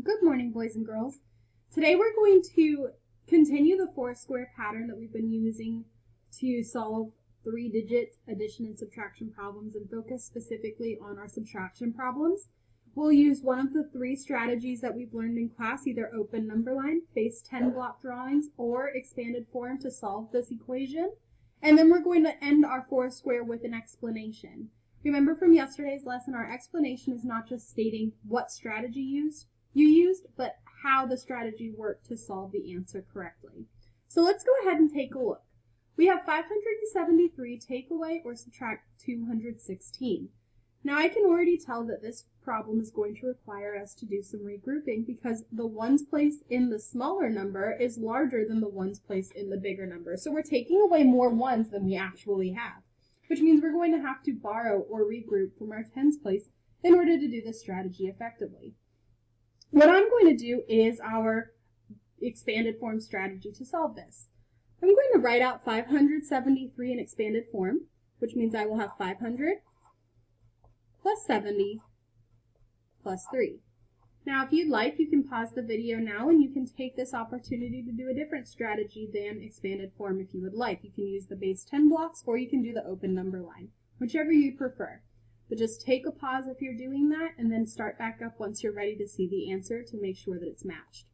Good morning, boys and girls. Today we're going to continue the four-square pattern that we've been using to solve three-digit addition and subtraction problems and focus specifically on our subtraction problems. We'll use one of the three strategies that we've learned in class, either open number line, base 10 block drawings, or expanded form to solve this equation. And then we're going to end our four-square with an explanation. Remember from yesterday's lesson, our explanation is not just stating what strategy you used, but how the strategy worked to solve the answer correctly. So let's go ahead and take a look. We have 573 take away or subtract 216. Now I can already tell that this problem is going to require us to do some regrouping because the ones place in the smaller number is larger than the ones place in the bigger number. So we're taking away more ones than we actually have, which means we're going to have to borrow or regroup from our tens place in order to do this strategy effectively. What I'm going to do is our expanded form strategy to solve this. I'm going to write out 573 in expanded form, which means I will have 500 plus 70 plus 3. Now, if you'd like, you can pause the video now and you can take this opportunity to do a different strategy than expanded form if you would like. You can use the base 10 blocks or you can do the open number line, whichever you prefer. But just take a pause if you're doing that and then start back up once you're ready to see the answer to make sure that it's matched.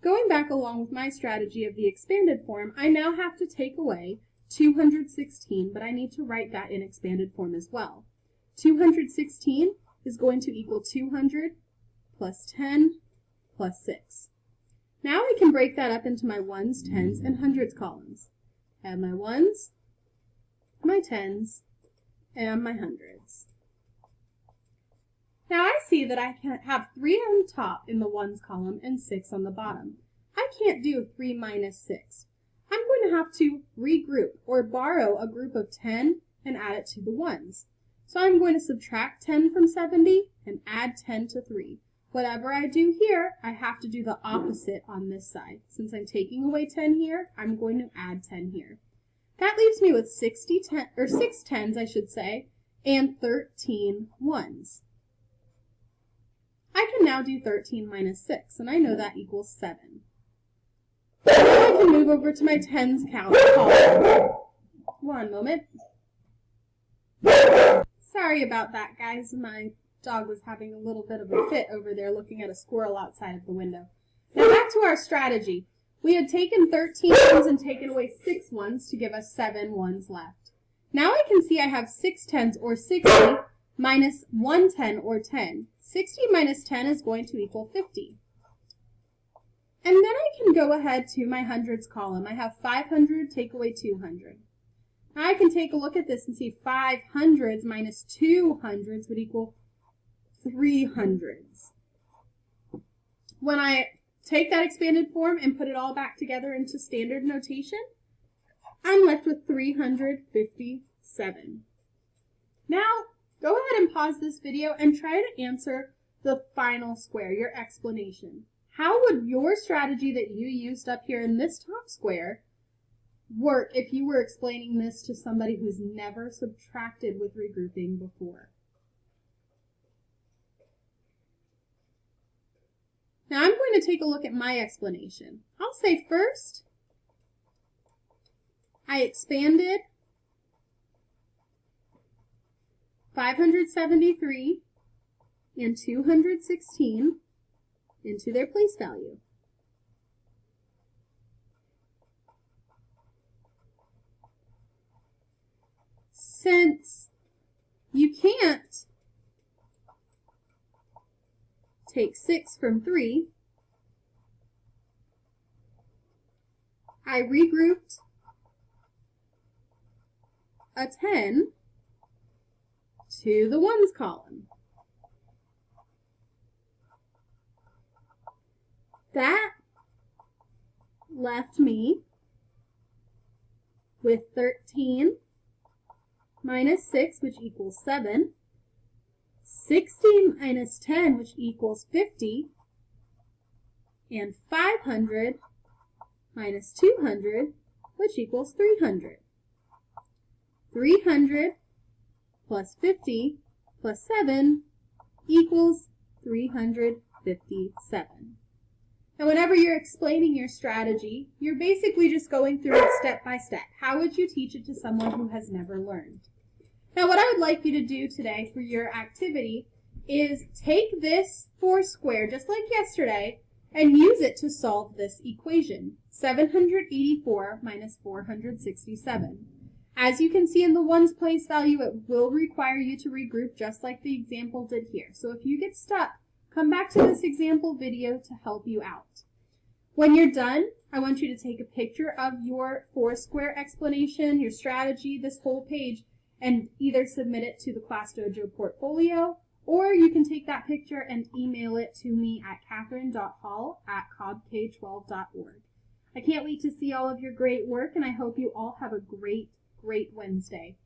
Going back along with my strategy of the expanded form, I now have to take away 216, but I need to write that in expanded form as well. 216 is going to equal 200 plus 10 plus 6. Now I can break that up into my ones, tens, and hundreds columns. I have my ones, my tens, and my hundreds. Now I see that I can have 3 on top in the ones column and 6 on the bottom. I can't do 3 minus 6. I'm going to have to regroup or borrow a group of 10 and add it to the ones. So I'm going to subtract 10 from 70 and add 10 to 3. Whatever I do here, I have to do the opposite on this side. Since I'm taking away 10 here, I'm going to add 10 here. That leaves me with 6 tens, I should say, and 13 ones. I can now do 13 minus 6, and I know that equals 7. Now I can move over to my tens column. One moment. Sorry about that, guys. My dog was having a little bit of a fit over there looking at a squirrel outside of the window. Now back to our strategy. We had taken 13 ones and taken away 6 ones to give us 7 ones left. Now I can see I have 6 tens or 60 minus 1 10 or 10. 60 minus 10 is going to equal 50. And then I can go ahead to my hundreds column. I have 500 take away 200. Now I can take a look at this and see 5 hundreds minus 2 hundreds would equal 3 hundreds. When I take that expanded form and put it all back together into standard notation, I'm left with 357. Now, go ahead and pause this video and try to answer the final square, your explanation. How would your strategy that you used up here in this top square work if you were explaining this to somebody who's never subtracted with regrouping before? Now I'm going to take a look at my explanation. I'll say first, I expanded 573 and 216 into their place value. Since you can't take 6 from 3, I regrouped a 10 to the ones column. That left me with 13 minus 6, which equals 7, 60 minus 10, which equals 50, and 500 minus 200, which equals 300. 300 plus 50 plus 7 equals 350. 57. And whenever you're explaining your strategy, you're basically just going through it step by step. How would you teach it to someone who has never learned? Now, what I would like you to do today for your activity is take this Foursquare, just like yesterday, and use it to solve this equation, 784 minus 467. As you can see in the ones place value, it will require you to regroup just like the example did here. So if you get stuck, come back to this example video to help you out. When you're done, I want you to take a picture of your Foursquare explanation, your strategy, this whole page, and either submit it to the Class Dojo portfolio, or you can take that picture and email it to me at catherine.hall@cobbk12.org. I can't wait to see all of your great work, and I hope you all have a great Wednesday.